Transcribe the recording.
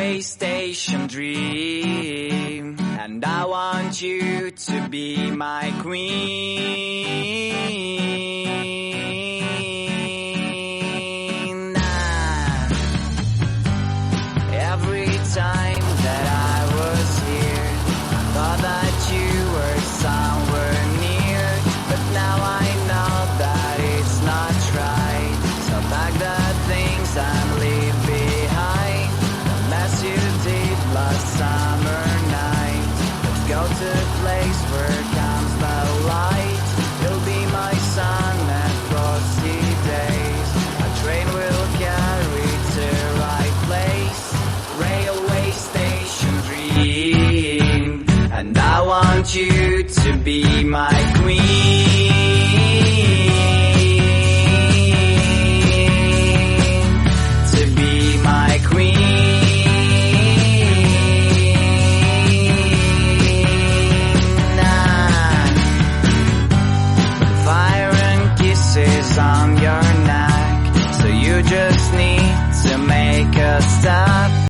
railway station dream, and I want you to be my queen. Every time that I was here, I thought that you were somewhere near, but now I know that it's not right. So pack the things and leave behind the mess you did last summer night. Let's go to a place where comes the light. You'll be my sun and frosty days. A train will carry to the right place. Railway station dream, and I want you to be my queen, to be my queen. Fire and kisses on your neck, so you just need to make a stop.